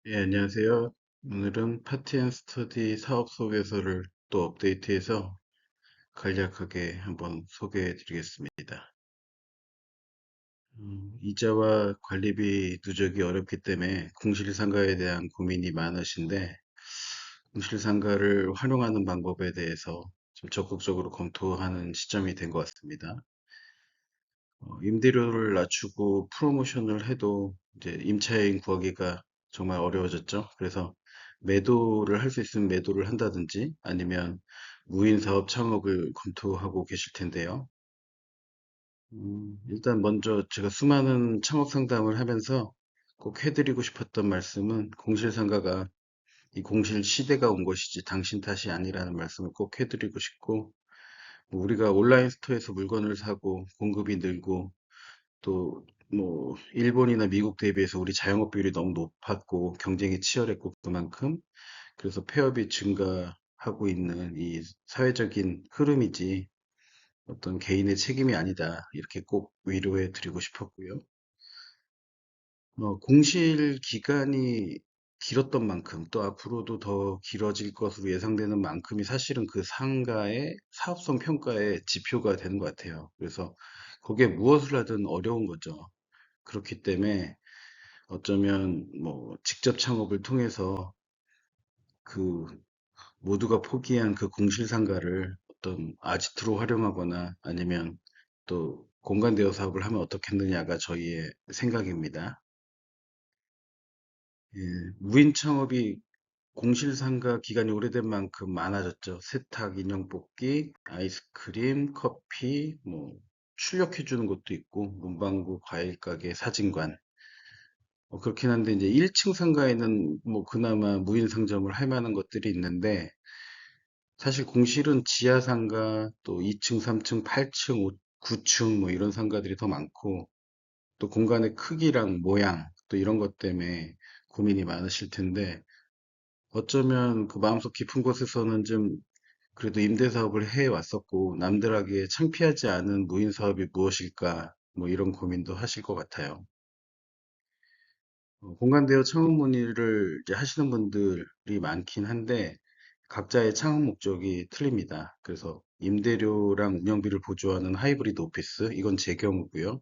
예, 안녕하세요. 오늘은 파티 앤 스터디 사업 소개서를 또 업데이트해서 간략하게 한번 소개해 드리겠습니다. 이자와 관리비 누적이 어렵기 때문에 공실상가에 대한 고민이 많으신데, 공실상가를 활용하는 방법에 대해서 좀 적극적으로 검토하는 시점이 된 것 같습니다. 임대료를 낮추고 프로모션을 해도 이제 임차인 구하기가 정말 어려워졌죠. 그래서 매도를 할 수 있으면 매도를 한다든지 아니면 무인 사업 창업을 검토하고 계실 텐데요. 일단 먼저 제가 수많은 창업 상담을 하면서 꼭 해드리고 싶었던 말씀은 공실상가가 이 공실 시대가 온 것이지 당신 탓이 아니라는 말씀을 꼭 해드리고 싶고, 뭐 우리가 온라인 스토어에서 물건을 사고 공급이 늘고 또 뭐 일본이나 미국 대비해서 우리 자영업 비율이 너무 높았고 경쟁이 치열했고 그만큼 그래서 폐업이 증가하고 있는 이 사회적인 흐름이지 어떤 개인의 책임이 아니다. 이렇게 꼭 위로해 드리고 싶었고요. 공실 기간이 길었던 만큼 또 앞으로도 더 길어질 것으로 예상되는 만큼이 사실은 그 상가의 사업성 평가의 지표가 되는 것 같아요. 그래서 거기에 무엇을 하든 어려운 거죠. 그렇기 때문에 어쩌면 뭐 직접 창업을 통해서 그 모두가 포기한 그 공실상가를 어떤 아지트로 활용하거나 아니면 또 공간대여 사업을 하면 어떻겠느냐가 저희의 생각입니다. 예, 무인 창업이 공실상가 기간이 오래된 만큼 많아졌죠. 세탁, 인형 뽑기, 아이스크림, 커피, 뭐 출력해주는 것도 있고 문방구, 과일 가게, 사진관. 그렇긴 한데 이제 1층 상가에는 뭐 그나마 무인 상점을 할 만한 것들이 있는데 사실 공실은 지하 상가 또 2층, 3층, 8층, 9층 뭐 이런 상가들이 더 많고 또 공간의 크기랑 모양 또 이런 것 때문에 고민이 많으실 텐데 어쩌면 그 마음속 깊은 곳에서는 좀 그래도 임대 사업을 해 왔었고 남들에게 창피하지 않은 무인 사업이 무엇일까 뭐 이런 고민도 하실 것 같아요. 공간대여 창업 문의를 이제 하시는 분들이 많긴 한데 각자의 창업 목적이 틀립니다. 그래서 임대료랑 운영비를 보조하는 하이브리드 오피스, 이건 제 경우고요.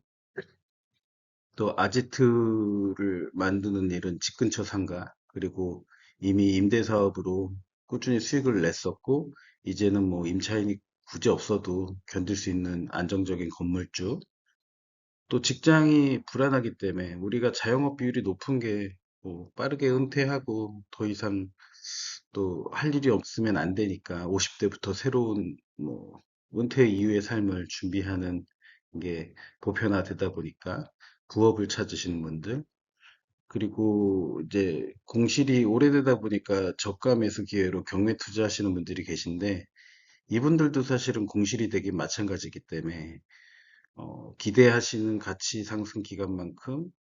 또 아지트를 만드는 일은 집 근처 상가, 그리고 이미 임대 사업으로 꾸준히 수익을 냈었고 이제는 뭐 임차인이 굳이 없어도 견딜 수 있는 안정적인 건물주, 또 직장이 불안하기 때문에 우리가 자영업 비율이 높은 게 뭐 빠르게 은퇴하고 더 이상 또 할 일이 없으면 안 되니까 50대부터 새로운 뭐 은퇴 이후의 삶을 준비하는 게 보편화되다 보니까 부업을 찾으시는 분들, 그리고 이제 공실이 오래되다 보니까 저가 매수 기회로 경매 투자하시는 분들이 계신데 이분들도 사실은 공실이 되긴 마찬가지이기 때문에 기대하시는 가치 상승 기간만큼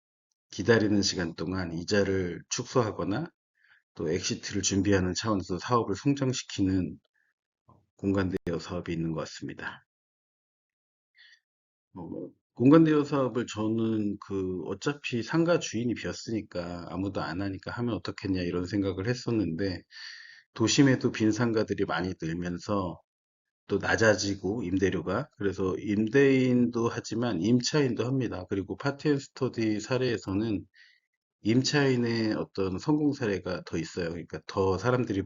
기다리는 시간 동안 이자를 축소하거나 또 엑시트를 준비하는 차원에서 사업을 성장시키는 공간대여 사업이 있는 것 같습니다. 공간대여 사업을 저는 그 어차피 상가 주인이 비었으니까 아무도 안 하니까 하면 어떻겠냐 이런 생각을 했었는데 도심에도 빈 상가들이 많이 늘면서 또 낮아지고 임대료가 그래서 임대인도 하지만 임차인도 합니다. 그리고 파트앤스터디 사례에서는 임차인의 어떤 성공 사례가 더 있어요. 그러니까 더 사람들이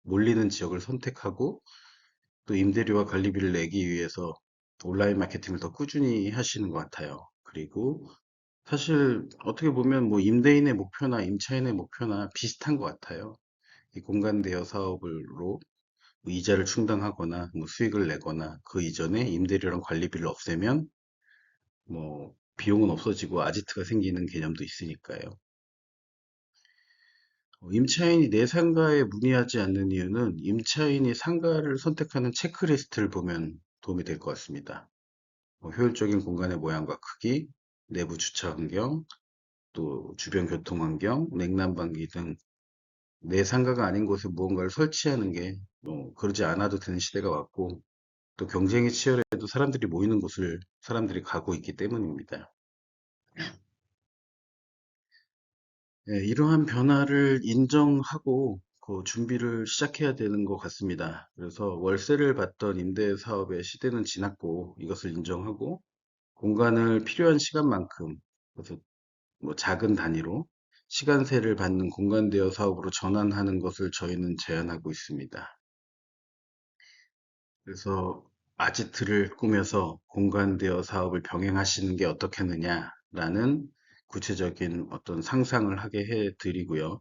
몰리는 지역을 선택하고 또 임대료와 관리비를 내기 위해서 온라인 마케팅을 더 꾸준히 하시는 것 같아요. 그리고 사실 어떻게 보면 뭐 임대인의 목표나 임차인의 목표나 비슷한 것 같아요. 이 공간 대여 사업으로 뭐 이자를 충당하거나 뭐 수익을 내거나 그 이전에 임대료랑 관리비를 없애면 뭐 비용은 없어지고 아지트가 생기는 개념도 있으니까요. 임차인이 내 상가에 문의하지 않는 이유는 임차인이 상가를 선택하는 체크리스트를 보면 도움이 될 것 같습니다. 효율적인 공간의 모양과 크기, 내부 주차 환경, 또 주변 교통 환경, 냉난방기 등 내 상가가 아닌 곳에 무언가를 설치하는 게 그러지 않아도 되는 시대가 왔고 또 경쟁이 치열해도 사람들이 모이는 곳을 사람들이 가고 있기 때문입니다. 예, 이러한 변화를 인정하고 그 준비를 시작해야 되는 것 같습니다. 그래서 월세를 받던 임대 사업의 시대는 지났고 이것을 인정하고 공간을 필요한 시간만큼 그래서 뭐 작은 단위로 시간세를 받는 공간 대여 사업으로 전환하는 것을 저희는 제안하고 있습니다. 그래서 아지트를 꾸며서 공간 대여 사업을 병행하시는 게 어떻겠느냐라는 구체적인 어떤 상상을 하게 해 드리고요.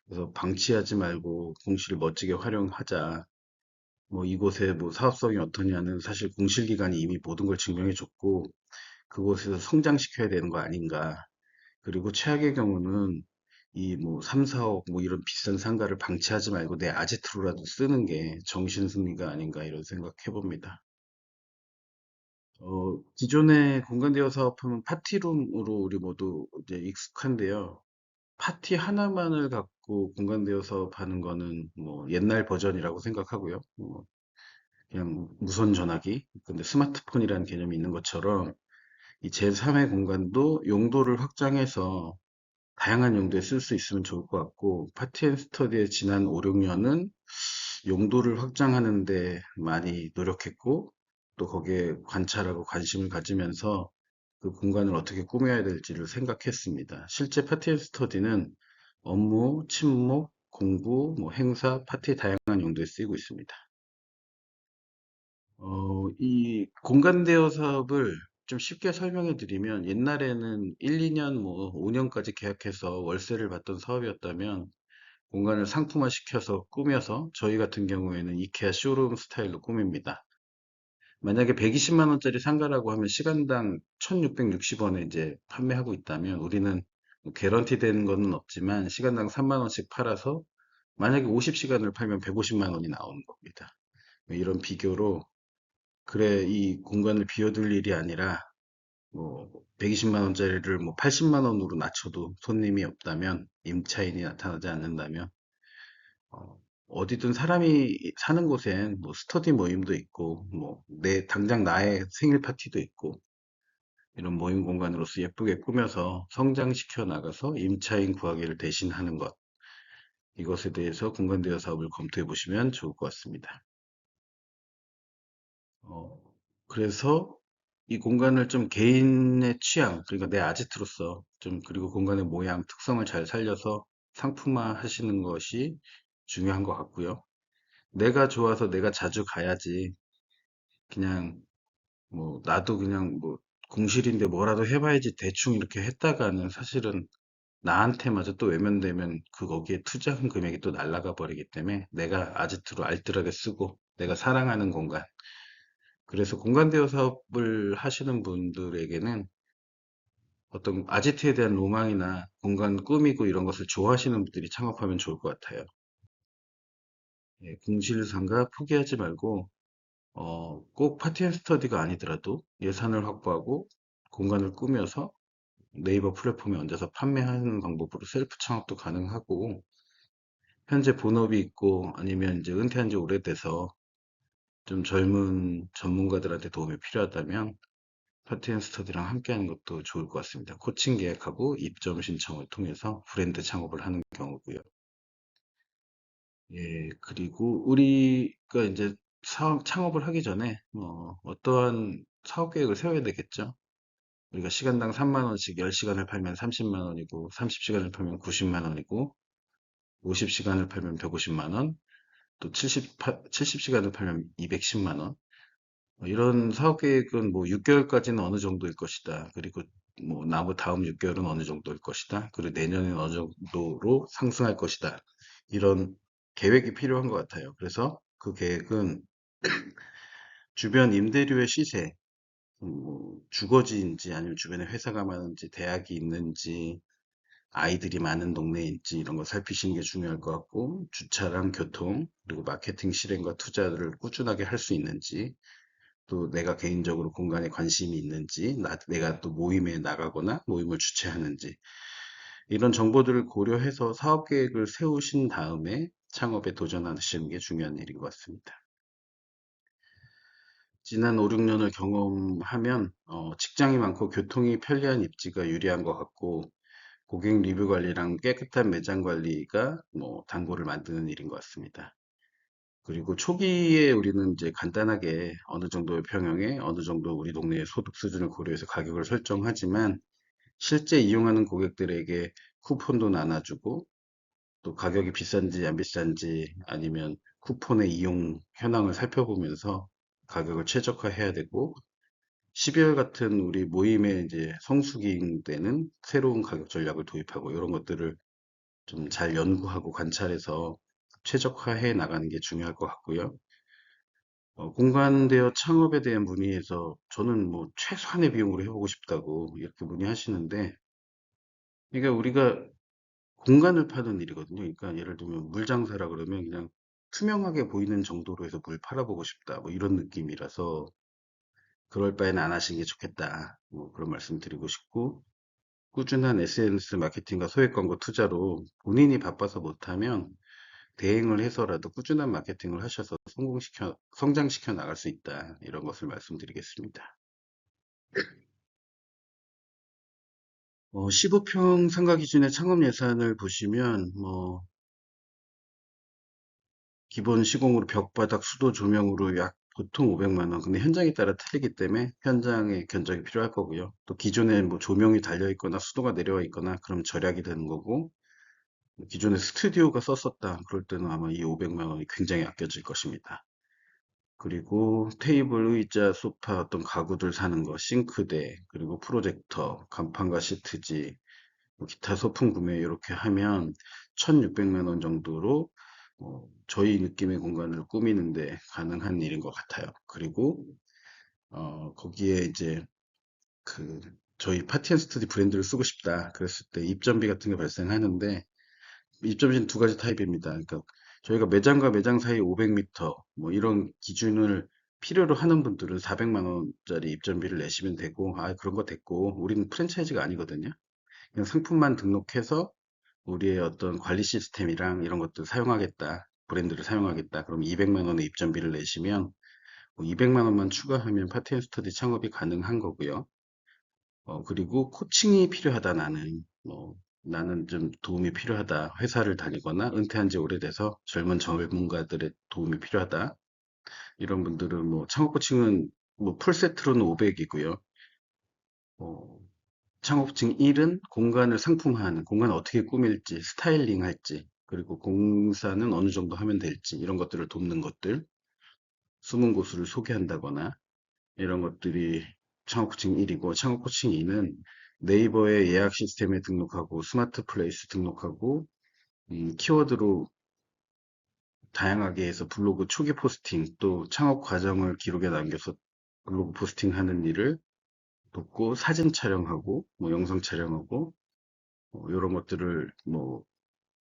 그래서 방치하지 말고 공실을 멋지게 활용하자. 뭐 이곳의 뭐 사업성이 어떠냐는 사실 공실 기간이 이미 모든 걸 증명해 줬고 그곳에서 성장시켜야 되는 거 아닌가. 그리고 최악의 경우는 이 뭐 3, 4억 뭐 이런 비싼 상가를 방치하지 말고 내 아지트로라도 쓰는 게 정신승리가 아닌가 이런 생각해 봅니다. 기존의 공간 대여 사업하면 파티룸으로 우리 모두 이제 익숙한데요. 파티 하나만을 갖고 공간 대여 사업하는 거는 뭐 옛날 버전이라고 생각하고요. 그냥 무선 전화기, 근데 스마트폰이라는 개념이 있는 것처럼 이 제3의 공간도 용도를 확장해서 다양한 용도에 쓸 수 있으면 좋을 것 같고, 파티 앤 스터디의 지난 5, 6년은 용도를 확장하는 데 많이 노력했고, 또 거기에 관찰하고 관심을 가지면서 그 공간을 어떻게 꾸며야 될지를 생각했습니다. 실제 파티 앤 스터디는 업무, 친목, 공부, 뭐 행사, 파티 다양한 용도에 쓰이고 있습니다. 이 공간 대여 사업을 좀 쉽게 설명해 드리면 옛날에는 1, 2년, 뭐 5년까지 계약해서 월세를 받던 사업이었다면 공간을 상품화 시켜서 꾸며서 저희 같은 경우에는 이케아 쇼룸 스타일로 꾸밉니다. 만약에 120만 원짜리 상가라고 하면 시간당 1,660원에 이제 판매하고 있다면 우리는 뭐 개런티 되는 거는 없지만 시간당 3만 원씩 팔아서 만약에 50시간을 팔면 150만 원이 나오는 겁니다. 이런 비교로 그래, 이 공간을 비워둘 일이 아니라, 뭐, 120만 원짜리를 뭐 80만 원으로 낮춰도 손님이 없다면, 임차인이 나타나지 않는다면, 어, 어디든 사람이 사는 곳엔 뭐 스터디 모임도 있고, 뭐, 당장 나의 생일 파티도 있고, 이런 모임 공간으로서 예쁘게 꾸며서 성장시켜 나가서 임차인 구하기를 대신하는 것. 이것에 대해서 공간 대여 사업을 검토해 보시면 좋을 것 같습니다. 어, 그래서 이 공간을 좀 개인의 취향, 그러니까 내 아지트로서 좀 그리고 공간의 모양, 특성을 잘 살려서 상품화 하시는 것이 중요한 것 같고요. 내가 좋아서 내가 자주 가야지. 그냥 뭐 나도 그냥 뭐 공실인데 뭐라도 해봐야지 대충 이렇게 했다가는 사실은 나한테마저 또 외면되면 그 거기에 투자한 금액이 또 날아가 버리기 때문에 내가 아지트로 알뜰하게 쓰고 내가 사랑하는 공간, 그래서 공간 대여 사업을 하시는 분들에게는 어떤 아지트에 대한 로망이나 공간 꾸미고 이런 것을 좋아하시는 분들이 창업하면 좋을 것 같아요. 예, 공실상가 포기하지 말고 꼭 파티 앤 스터디가 아니더라도 예산을 확보하고 공간을 꾸며서 네이버 플랫폼에 얹어서 판매하는 방법으로 셀프 창업도 가능하고, 현재 본업이 있고 아니면 이제 은퇴한 지 오래돼서 좀 젊은 전문가들한테 도움이 필요하다면 파티 앤 스터디랑 함께하는 것도 좋을 것 같습니다. 코칭 계약하고 입점 신청을 통해서 브랜드 창업을 하는 경우고요. 예, 그리고 우리가 이제 사업 창업을 하기 전에 어떠한 사업 계획을 세워야 되겠죠. 우리가 시간당 3만 원씩 10시간을 팔면 30만 원이고, 30시간을 팔면 90만 원이고, 50시간을 팔면 150만 원, 또 70시간을 팔면 210만 원. 이런 사업 계획은 뭐 6개월까지는 어느 정도일 것이다. 그리고 뭐 다음 6개월은 어느 정도일 것이다. 그리고 내년에는 어느 정도로 상승할 것이다. 이런 계획이 필요한 것 같아요. 그래서 그 계획은 주변 임대료의 시세, 뭐 주거지인지 아니면 주변에 회사가 많은지 대학이 있는지 아이들이 많은 동네인지 이런 거 살피시는 게 중요할 것 같고, 주차랑 교통 그리고 마케팅 실행과 투자를 꾸준하게 할 수 있는지, 또 내가 개인적으로 공간에 관심이 있는지, 내가 또 모임에 나가거나 모임을 주최하는지, 이런 정보들을 고려해서 사업 계획을 세우신 다음에 창업에 도전하시는 게 중요한 일인 것 같습니다. 지난 5, 6년을 경험하면 직장이 많고 교통이 편리한 입지가 유리한 것 같고, 고객 리뷰 관리랑 깨끗한 매장 관리가 뭐 단골을 만드는 일인 것 같습니다. 그리고 초기에 우리는 이제 간단하게 어느 정도의 평형에 어느 정도 우리 동네의 소득 수준을 고려해서 가격을 설정하지만 실제 이용하는 고객들에게 쿠폰도 나눠주고 또 가격이 비싼지 안 비싼지 아니면 쿠폰의 이용 현황을 살펴보면서 가격을 최적화해야 되고 12월 같은 우리 모임에 이제 성수기인 때는 새로운 가격 전략을 도입하고 이런 것들을 좀 잘 연구하고 관찰해서 최적화해 나가는 게 중요할 것 같고요. 공간대여 창업에 대한 문의에서 저는 뭐 최소한의 비용으로 해보고 싶다고 이렇게 문의하시는데, 그러니까 우리가 공간을 파는 일이거든요. 그러니까 예를 들면 물 장사라 그러면 그냥 투명하게 보이는 정도로 해서 물 팔아보고 싶다. 뭐 이런 느낌이라서 그럴 바에는 안 하시는 게 좋겠다. 뭐 그런 말씀 드리고 싶고, 꾸준한 SNS 마케팅과 소액 광고 투자로 본인이 바빠서 못하면 대행을 해서라도 꾸준한 마케팅을 하셔서 성장시켜 나갈 수 있다. 이런 것을 말씀드리겠습니다. 15평 상가 기준의 창업 예산을 보시면, 기본 시공으로 벽바닥 수도 조명으로 약 보통 500만 원. 근데 현장에 따라 틀리기 때문에 현장의 견적이 필요할 거고요. 또 기존에 뭐 조명이 달려 있거나 수도가 내려와 있거나 그럼 절약이 되는 거고, 기존에 스튜디오가 썼었다. 그럴 때는 아마 이 500만 원이 굉장히 아껴질 것입니다. 그리고 테이블, 의자, 소파, 어떤 가구들 사는 거, 싱크대, 그리고 프로젝터, 간판과 시트지, 뭐 기타 소품 구매 이렇게 하면 1,600만 원 정도로 저희 느낌의 공간을 꾸미는데 가능한 일인 것 같아요. 그리고 거기에 이제 그 저희 파티 앤 스터디 브랜드를 쓰고 싶다. 그랬을 때 입점비 같은 게 발생하는데 입점비는 두 가지 타입입니다. 그러니까 저희가 매장과 매장 사이 500m 뭐 이런 기준을 필요로 하는 분들은 400만 원짜리 입점비를 내시면 되고, 아, 그런 거 됐고, 우리는 프랜차이즈가 아니거든요. 그냥 상품만 등록해서 우리의 어떤 관리 시스템이랑 이런 것들 사용하겠다. 브랜드를 사용하겠다. 그럼 200만 원의 입점비를 내시면 200만 원만 추가하면 파트앤스터디 창업이 가능한 거고요. 그리고 코칭이 필요하다 나는 나는 좀 도움이 필요하다. 회사를 다니거나 은퇴한 지 오래돼서 젊은 전문가들의 도움이 필요하다. 이런 분들은 뭐 창업 코칭은 뭐 풀세트로는 500이고요. 창업증 1은 공간을 상품화하는, 공간을 어떻게 꾸밀지, 스타일링 할지, 그리고 공사는 어느 정도 하면 될지, 이런 것들을 돕는 것들, 숨은 고수를 소개한다거나, 이런 것들이 창업코칭 1이고, 창업코칭 2는 네이버의 예약 시스템에 등록하고, 스마트 플레이스 등록하고, 키워드로 다양하게 해서 블로그 초기 포스팅, 또 창업 과정을 기록에 남겨서 블로그 포스팅 하는 일을 돕고, 사진 촬영하고, 뭐 영상 촬영하고, 이런 것들을 뭐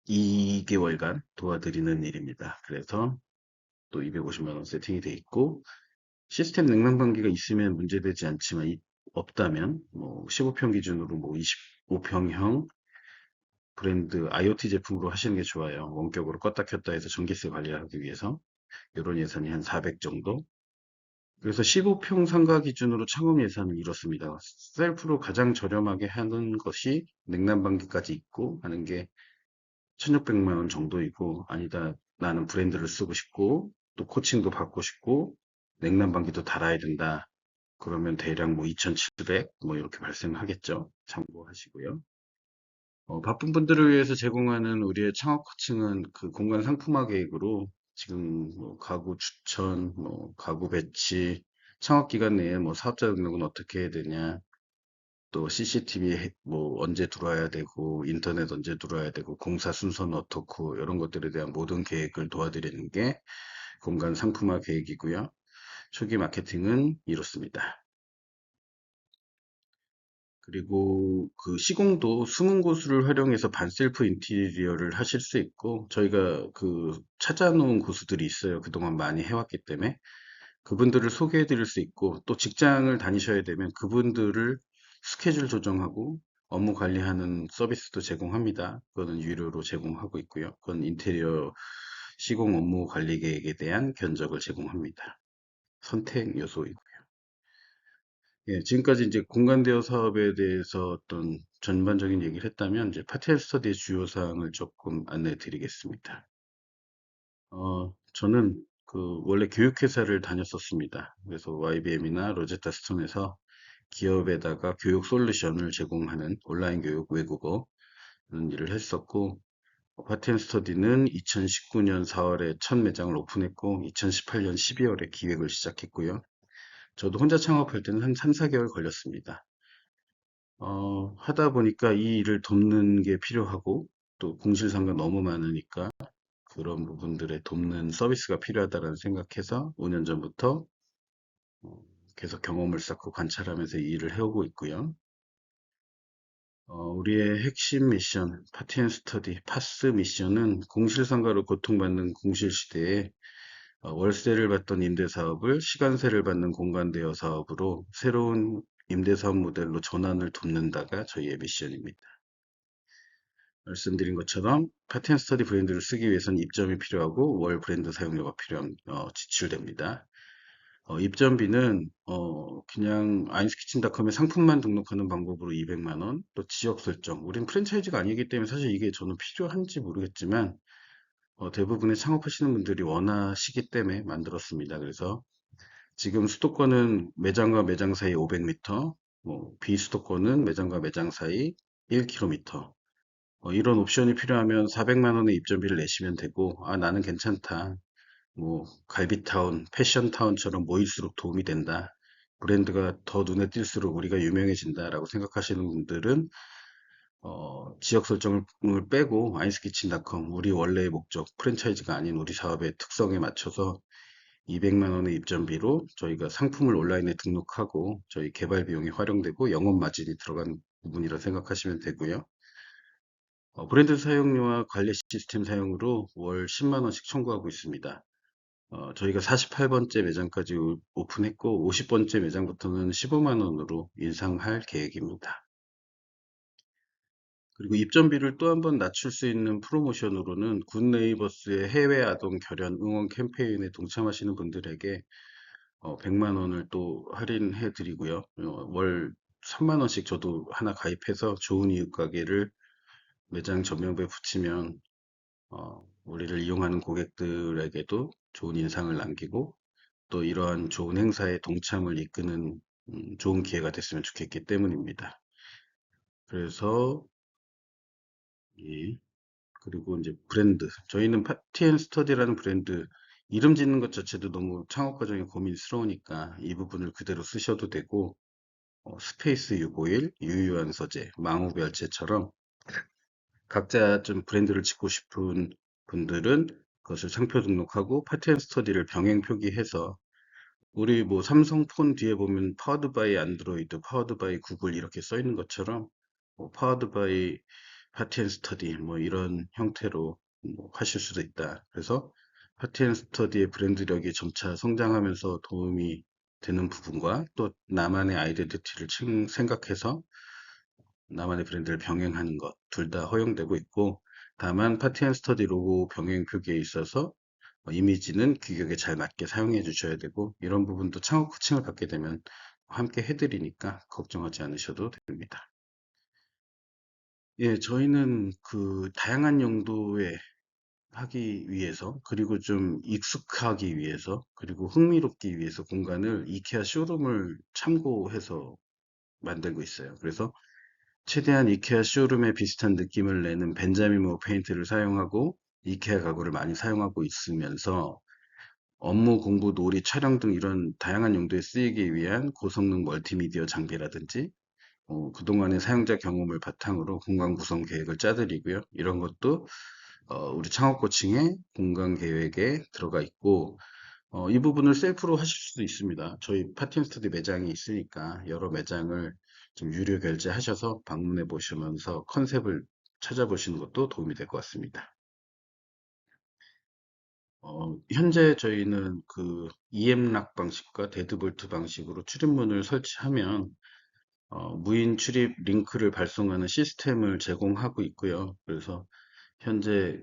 2개월간 도와드리는 일입니다. 그래서 또 250만 원 세팅이 돼 있고 시스템 냉난방기가 있으면 문제되지 않지만 없다면 뭐 15평 기준으로 뭐 25평형 브랜드 IoT 제품으로 하시는 게 좋아요. 원격으로 껐다 켰다 해서 전기세 관리하기 위해서 이런 예산이 한 400 정도. 그래서 15평 상가 기준으로 창업 예산은 이렇습니다. 셀프로 가장 저렴하게 하는 것이 냉난방기까지 있고 하는 게 1,600만 원 정도이고, 아니다, 나는 브랜드를 쓰고 싶고, 또 코칭도 받고 싶고, 냉난방기도 달아야 된다. 그러면 대략 뭐 2,700, 뭐 이렇게 발생하겠죠. 참고하시고요. 바쁜 분들을 위해서 제공하는 우리의 창업 코칭은 그 공간 상품화 계획으로 지금 뭐 가구 추천, 뭐 가구 배치, 창업 기간 내에 뭐 사업자 등록은 어떻게 해야 되냐, 또 CCTV 뭐 언제 들어와야 되고 인터넷 언제 들어와야 되고 공사 순서는 어떻고 이런 것들에 대한 모든 계획을 도와드리는 게 공간 상품화 계획이고요. 초기 마케팅은 이렇습니다. 그리고 그 시공도 숨은 고수를 활용해서 반셀프 인테리어를 하실 수 있고 저희가 그 찾아놓은 고수들이 있어요. 그동안 많이 해왔기 때문에 그분들을 소개해 드릴 수 있고, 또 직장을 다니셔야 되면 그분들을 스케줄 조정하고 업무 관리하는 서비스도 제공합니다. 그거는 유료로 제공하고 있고요. 그건 인테리어 시공 업무 관리 계획에 대한 견적을 제공합니다. 선택 요소이고요. 예, 지금까지 이제 공간 대여 사업에 대해서 어떤 전반적인 얘기를 했다면, 이제 파트너 스터디의 주요 사항을 조금 안내해 드리겠습니다. 저는 원래 교육회사를 다녔었습니다. 그래서 YBM이나 로제타 스톤에서 기업에다가 교육 솔루션을 제공하는 온라인 교육 외국어 그런 일을 했었고, 파트너 스터디는 2019년 4월에 첫 매장을 오픈했고, 2018년 12월에 기획을 시작했고요. 저도 혼자 창업할 때는 한 3, 4개월 걸렸습니다. 하다 보니까 이 일을 돕는 게 필요하고, 또 공실상가 너무 많으니까 그런 부분들에 돕는 서비스가 필요하다라는 생각해서 5년 전부터 어, 계속 경험을 쌓고 관찰하면서 이 일을 해오고 있고요. 우리의 핵심 미션, 파티 앤 스터디, 파스 미션은 공실상가로 고통받는 공실 시대에 월세를 받던 임대사업을 시간세를 받는 공간대여 사업으로 새로운 임대사업 모델로 전환을 돕는다가 저희의 미션입니다. 말씀드린 것처럼 파텐 스터디 브랜드를 쓰기 위해서는 입점이 필요하고 월 브랜드 사용료가 지출됩니다. 입점비는 그냥 아인스키친닷컴에 상품만 등록하는 방법으로 200만 원, 또 지역 설정. 우린 프랜차이즈가 아니기 때문에 사실 이게 저는 필요한지 모르겠지만 대부분의 창업하시는 분들이 원하시기 때문에 만들었습니다. 그래서 지금 수도권은 매장과 매장 사이 500m, 뭐 비수도권은 매장과 매장 사이 1km. 이런 옵션이 필요하면 400만 원의 입점비를 내시면 되고, 아, 나는 괜찮다. 뭐, 갈비타운, 패션타운처럼 모일수록 도움이 된다. 브랜드가 더 눈에 띌수록 우리가 유명해진다라고 생각하시는 분들은, 지역 설정을 빼고, 아이스키친닷컴, 우리 원래의 목적, 프랜차이즈가 아닌 우리 사업의 특성에 맞춰서 200만 원의 입점비로 저희가 상품을 온라인에 등록하고, 저희 개발 비용이 활용되고, 영업 마진이 들어간 부분이라 생각하시면 되고요. 브랜드 사용료와 관리 시스템 사용으로 월 10만 원씩 청구하고 있습니다. 저희가 48번째 매장까지 오픈했고 50번째 매장부터는 15만 원으로 인상할 계획입니다. 그리고 입점비를 또 한 번 낮출 수 있는 프로모션으로는 굿네이버스의 해외 아동 결연 응원 캠페인에 동참하시는 분들에게 100만 원을 또 할인해 드리고요. 월 3만 원씩 저도 하나 가입해서 좋은 이웃 가게를 매장 전면부에 붙이면 우리를 이용하는 고객들에게도 좋은 인상을 남기고 또 이러한 좋은 행사에 동참을 이끄는 좋은 기회가 됐으면 좋겠기 때문입니다. 그래서 예, 그리고 이제 브랜드 저희는 파티 앤 스터디라는 브랜드 이름 짓는 것 자체도 너무 창업 과정이 고민스러우니까 이 부분을 그대로 쓰셔도 되고 스페이스 651, 유유한 서재, 망우별채처럼 각자 좀 브랜드를 짓고 싶은 분들은 그것을 상표 등록하고 파티 앤 스터디를 병행 표기해서 우리 뭐 삼성폰 뒤에 보면 파워드 바이 안드로이드, 파워드 바이 구글 이렇게 써 있는 것처럼 뭐 파워드 바이 파티 앤 스터디 뭐 이런 형태로 뭐 하실 수도 있다. 그래서 파티 앤 스터디의 브랜드력이 점차 성장하면서 도움이 되는 부분과 또 나만의 아이덴티티를 생각해서 나만의 브랜드를 병행하는 것 둘 다 허용되고 있고 다만 파티 앤 스터디 로고 병행 표기에 있어서 이미지는 규격에 잘 맞게 사용해 주셔야 되고 이런 부분도 창업 코칭을 받게 되면 함께 해드리니까 걱정하지 않으셔도 됩니다. 예, 저희는 다양한 용도에 하기 위해서 그리고 좀 익숙하기 위해서 그리고 흥미롭기 위해서 공간을 이케아 쇼룸을 참고해서 만들고 있어요. 그래서 최대한 이케아 쇼룸에 비슷한 느낌을 내는 벤자민 모어 페인트를 사용하고 이케아 가구를 많이 사용하고 있으면서 업무, 공부, 놀이, 촬영 등 이런 다양한 용도에 쓰이기 위한 고성능 멀티미디어 장비라든지 그동안의 사용자 경험을 바탕으로 공간 구성 계획을 짜드리고요. 이런 것도 우리 창업 코칭의 공간 계획에 들어가 있고 이 부분을 셀프로 하실 수도 있습니다. 저희 파티 앤 스터디 매장이 있으니까 여러 매장을 좀 유료 결제하셔서 방문해 보시면서 컨셉을 찾아보시는 것도 도움이 될 것 같습니다. 현재 저희는 EM락 방식과 데드볼트 방식으로 출입문을 설치하면 무인 출입 링크를 발송하는 시스템을 제공하고 있고요. 그래서 현재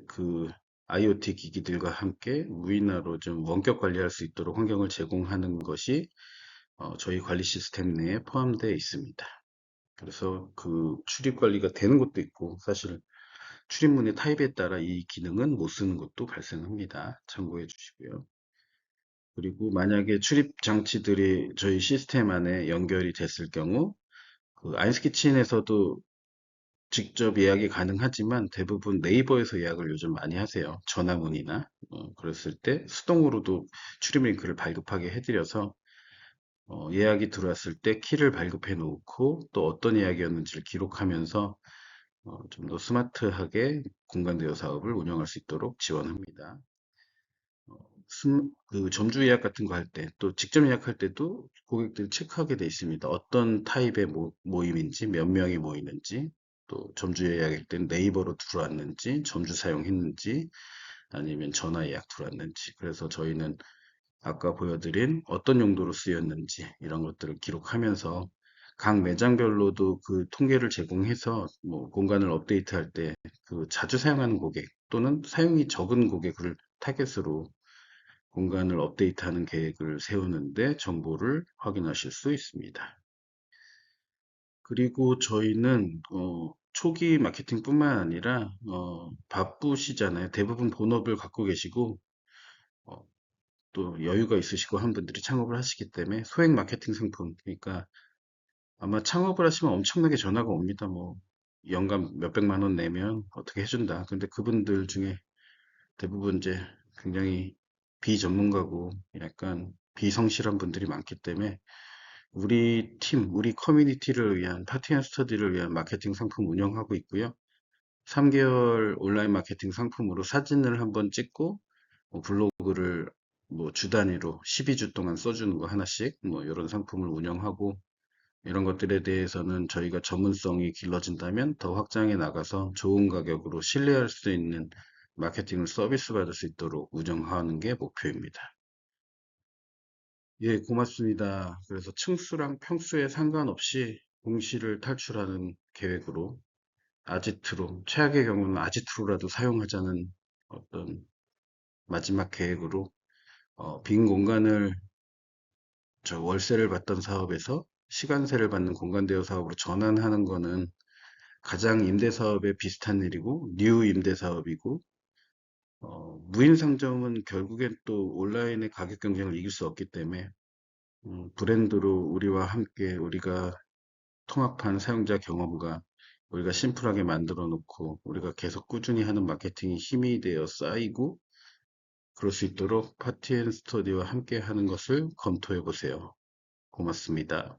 IoT 기기들과 함께 무인화로 좀 원격 관리할 수 있도록 환경을 제공하는 것이 저희 관리 시스템 내에 포함되어 있습니다. 그래서 그 출입 관리가 되는 것도 있고, 사실 출입문의 타입에 따라 이 기능은 못 쓰는 것도 발생합니다. 참고해 주시고요. 그리고 만약에 출입 장치들이 저희 시스템 안에 연결이 됐을 경우, 그 아이스키친에서도 직접 예약이 가능하지만 대부분 네이버에서 예약을 요즘 많이 하세요. 전화문의나 그랬을 때 수동으로도 출입 링크를 발급하게 해드려서 예약이 들어왔을 때 키를 발급해 놓고 또 어떤 예약이었는지를 기록하면서 좀 더 스마트하게 공간 대여 사업을 운영할 수 있도록 지원합니다. 어, 그 점주 예약 같은 거 할 때, 또 직접 예약할 때도 고객들이 체크하게 돼 있습니다. 어떤 타입의 모임인지, 몇 명이 모이는지, 또 점주 예약일 땐 네이버로 들어왔는지, 점주 사용했는지, 아니면 전화 예약 들어왔는지. 그래서 저희는 아까 보여드린 어떤 용도로 쓰였는지 이런 것들을 기록하면서 각 매장별로도 그 통계를 제공해서 뭐 공간을 업데이트할 때 그 자주 사용하는 고객 또는 사용이 적은 고객을 타겟으로 공간을 업데이트하는 계획을 세우는데 정보를 확인하실 수 있습니다. 그리고 저희는 초기 마케팅뿐만 아니라 바쁘시잖아요. 대부분 본업을 갖고 계시고 어, 또 여유가 있으시고 한 분들이 창업을 하시기 때문에 소액 마케팅 상품, 그러니까 아마 창업을 하시면 엄청나게 전화가 옵니다. 뭐 연간 몇백만 원 내면 어떻게 해준다. 근데 그분들 중에 대부분 이제 굉장히 비전문가고 약간 비성실한 분들이 많기 때문에 우리 팀, 우리 커뮤니티를 위한 파티 앤 스터디를 위한 마케팅 상품 운영하고 있고요. 3개월 온라인 마케팅 상품으로 사진을 한번 찍고 블로그를 뭐 주 단위로 12주 동안 써주는 거 하나씩 뭐 이런 상품을 운영하고 이런 것들에 대해서는 저희가 전문성이 길러진다면 더 확장해 나가서 좋은 가격으로 신뢰할 수 있는 마케팅을 서비스 받을 수 있도록 운영하는 게 목표입니다. 예, 고맙습니다. 그래서 층수랑 평수에 상관없이 공시를 탈출하는 계획으로 아지트로, 최악의 경우는 아지트로라도 사용하자는 어떤 마지막 계획으로 빈 공간을 저 월세를 받던 사업에서 시간세를 받는 공간 대여 사업으로 전환하는 거는 가장 임대 사업에 비슷한 일이고 뉴 임대 사업이고 무인 상점은 결국엔 또 온라인의 가격 경쟁을 이길 수 없기 때문에 브랜드로 우리와 함께 우리가 통합한 사용자 경험과 우리가 심플하게 만들어 놓고 우리가 계속 꾸준히 하는 마케팅이 힘이 되어 쌓이고 그럴 수 있도록 파티 앤 스터디와 함께 하는 것을 검토해 보세요. 고맙습니다.